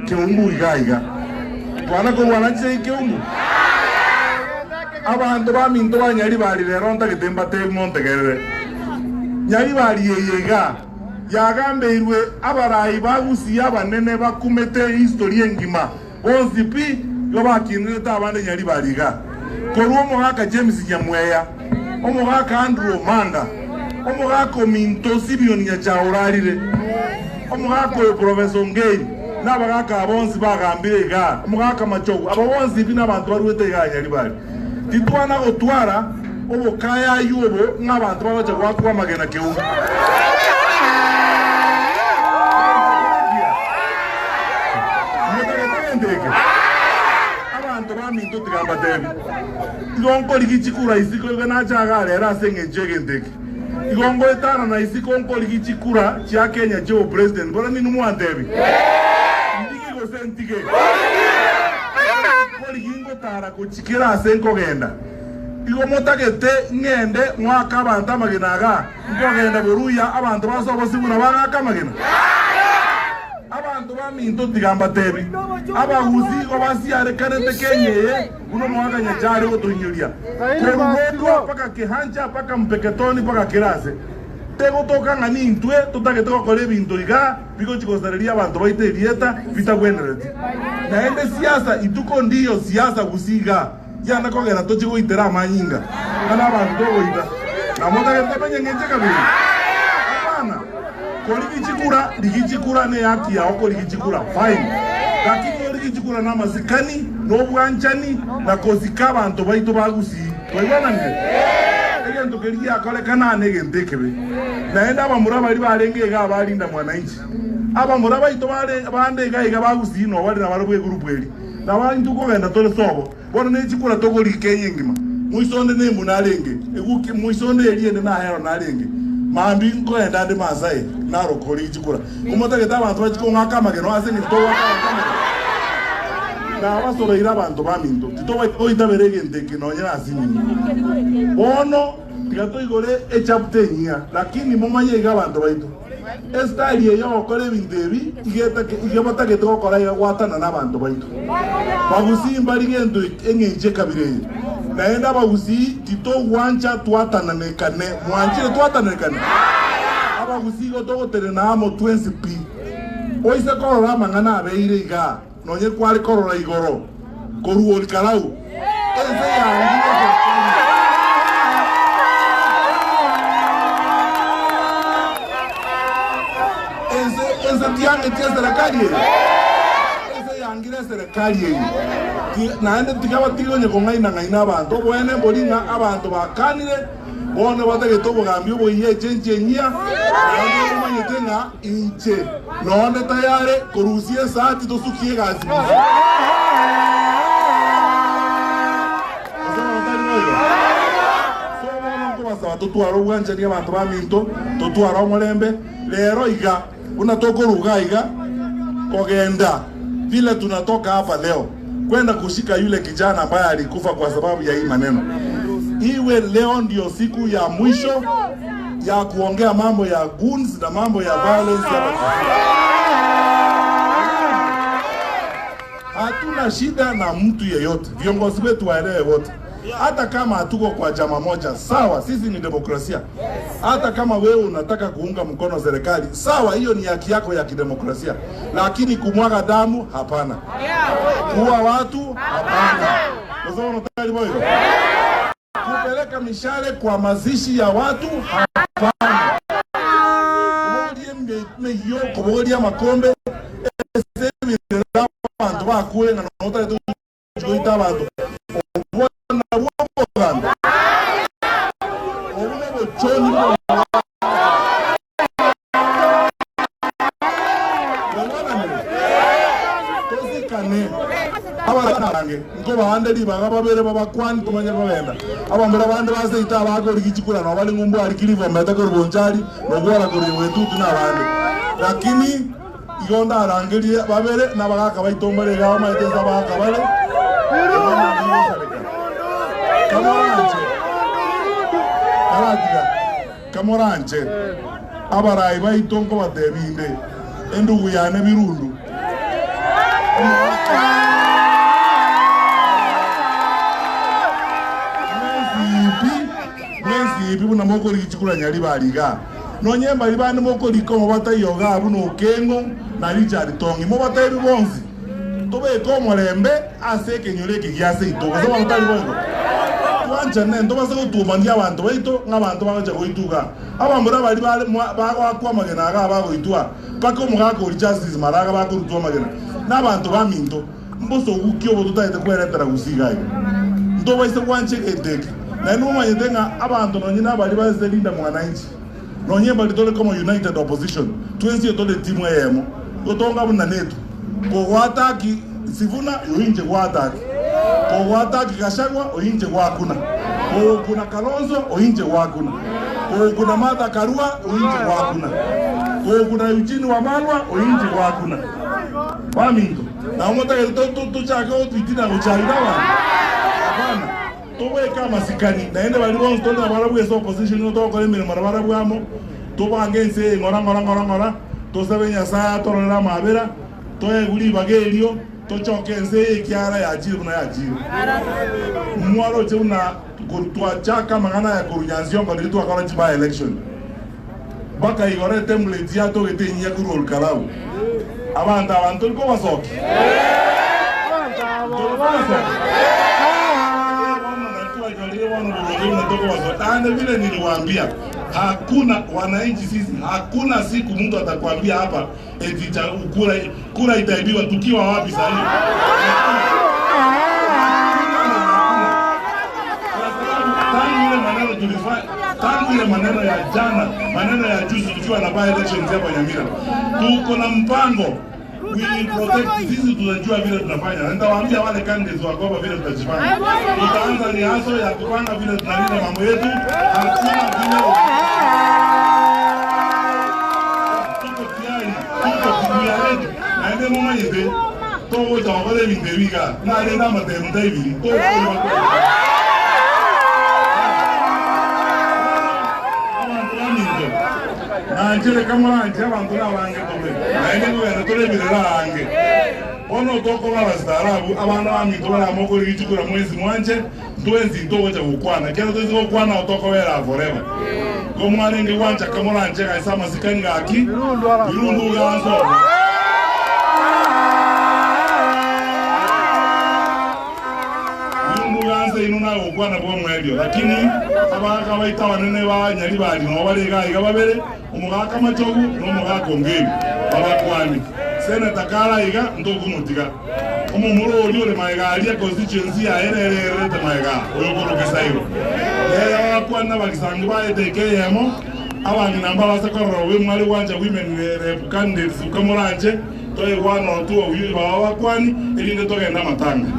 keumbu igaiga bwana ko bwana chei keumbu abantu baminto banyari bari rero ntagetemba te montegerere nyari bari yeyega yagambeirwe abarayi bagusi abanene bakumete history engima bonzipi yo bakinire tabande nyari bariga koruo mogaka James Nyamweya omogaka Andrew Manda omogaka Minto Simeon Nyachaurarire omogaka Professor Ngei nabagaka abonzi bagambire ga omogaka Machogu abonzi bina abantu baruwete ga nyari bari titwana gotwara obokaya yubo n'abantu babaje gwakwa magena keumbu abantu baminto tigamba debi igongo ligichikura isiko gana chaga era senge jegendeke igongo etana na isiko ngo ligichikura cha Kenya jo president bora ni numu andebi ndiki go sentige ko ligingo tara ko chikira senko genda igo motagete ngende mwaka abantu amagenaga ngogenda boruya abantu basobo sibuna banga magena abantu baminto tigamba tebi abahuzi obasiare kanete Kenya uno mwaka nyachari otunyuria korugo paka kihanja paka mpeketoni paka kirase tego toka ngani intwe tutagete kokore bintu iga biko chikosareria abantu baite dieta bitagwenereti na ende siasa ituko ndio siasa gusiga yana kogera tochigo itera amanyinga kana abantu dogoita na motagete penye ngeche kabiri hapana koligichikura ligichikura ne haki ya oko ligichikura fine lakini ligichikura na mazikani no bwanchani na kozika abantu baito bagusi toibana nge egento kelia kole kana nege ndekebe naenda abamura bari barenge ga barinda mwananchi abamura baito bande ga bagusi no bari na barubwe group eri na bantu kogenda tole sobo bona ne chikura togoli kenyengima muisonde ne munalenge eguki muisonde eliende na hero nalenge mambi ngo enda de masai na rokori chikura kumota geta abantu bachiko ngaka mageno ase ni towa na basoro ira abantu baminto titowa oita berege ndeke no nyana asini ono tigato igore e chapter nya lakini momanye ga abantu baito estali yo kore bindebi igeta geto kora ya watana na abantu baito bagusi mbali gendo engenje kabire naenda bagusi tito wancha twatana nekane mwanjire twatana nekane abagusi go togotere na amo 20p oise korora mangana abeire iga nonye kwali korora igoro koruo likarau ense ya ense tiange tia serikali ense yangire serikali naende tikaba tigonye kongaina ngaina abantu boene bolinga abantu bakanire bone batagete obugambi oboiye chenche nyia naende omanyetenga inche nonde tayare korusie saati tosukie gazi tutwaro bwanje ni abantu baminto tutwaro omulembe lero iga unatokoruga iga kogenda vile tunatoka hapa leo kwenda kushika yule kijana ambaye alikufa kwa sababu ya hii maneno. Iwe leo ndio siku ya mwisho ya kuongea mambo ya goons na mambo ya violence hapa. Hatuna shida na mtu yeyote. Viongozi wetu waelewe wote. Hata kama hatuko kwa chama moja, sawa, sisi ni demokrasia. Hata kama wewe unataka kuunga mkono serikali, sawa, hiyo ni haki yako ya kidemokrasia. Lakini kumwaga damu, hapana. Kuua watu, hapana. Kwa sababu unataka hivyo. Kupeleka mishale kwa mazishi ya watu, hapana. Kubogolia makombe, esemi abantu bakule na nota tuita abantu. Ngo bahande libaga babere babakwani tumanye babenda abambera bande baseita abagori gichikura no bali ngumbu arikirivo meta ko bonjari no gora kuri wetu tunabande lakini igonda arangerie babere nabagaka baitombere gawa maiteza baka bale kamoranje abarayi baitongo batebinde endugu yane birundu bibu na moko lichikula nyali baliga nonyemba libane moko likomo batayoga abu no kengo na Richard Tongi mo batayi bonzi tobe ko molembe aseke nyoleke gyase itoko so batali bongo twancha nendo basako tumandia abantu baito ngabantu bakaja koituka abambura bali bakwa magena aga bakoitwa pako mugako justice maraga bakorutwa magena n'abantu baminto mboso gukyo botutaite kweretera gusiga ndo baise kwanche eteke na numa yedenga abantu nonyina bali bazelinda mwananchi nonyemba litole kama united opposition twenzi yotole timu yemo yotonga buna netu ko wataki sivuna yoinje wataki ko wataki Gachagua oinje wakuna ko kuna Kalonzo oinje wakuna ko kuna Martha Karua oinje wakuna ko kuna Eugene Wamalwa oinje wakuna baminto na umota to chaka otitina kuchaida bana towe kama sikani naende bali bonzo to na barabu eso opposition to ko emere marabarabu amo to bangense ngora to sabenya sa to na mabera to eguli bagelio to chokense kiara ya jiru na ya jiru mwalo je una kurtwa chaka magana ya kurunyanzio ko ditu akora chiba election baka igore temble dia to gete nya kurol karau abantu ko wasoki ane vile niliwaambia hakuna wananchi sisi hakuna siku mtu atakwambia hapa eti kura itaibiwa tukiwa wapi sasa hivi tangu ile maneno ya jana maneno ya juzi tukiwa na by elections hapa Nyamira tuko na mpango we protect sisi tunajua vile tunafanya na nitawaambia wale candidates wa Goba vile tutajifanya tutaanza ni haso ya kupanga vile tunalinda mambo yetu hakuna vile tuko tayari na ndio mama yete to jawale vindeviga na nenda matemu David to Anjele kama anje abantu nabange tobe naende ngwe tole birera ange ono toko babastarabu abantu baminto bara moko lichukura mwezi mwanje twenzi ntogo cha gukwana kero twenzi gukwana otoko wera forever komwane ngi wanja kama anje kaisa masikani ngaki birundu ganzo inuna gukwana bwo mwedio lakini abaka baita wanene ba nyali bali no balega igababere umugaka machogu no mugaka ongeni abakwani senata kala iga ndogumutika umumuro oli ole maigalia constituency ya ererere te maiga oyogoro kesairo ya abakwana bakisangi ba etekeyemo abangi namba basakorora we mwali wanja women rep candidates ukamuranje toye wano tu oyu babakwani elinde togenda matanga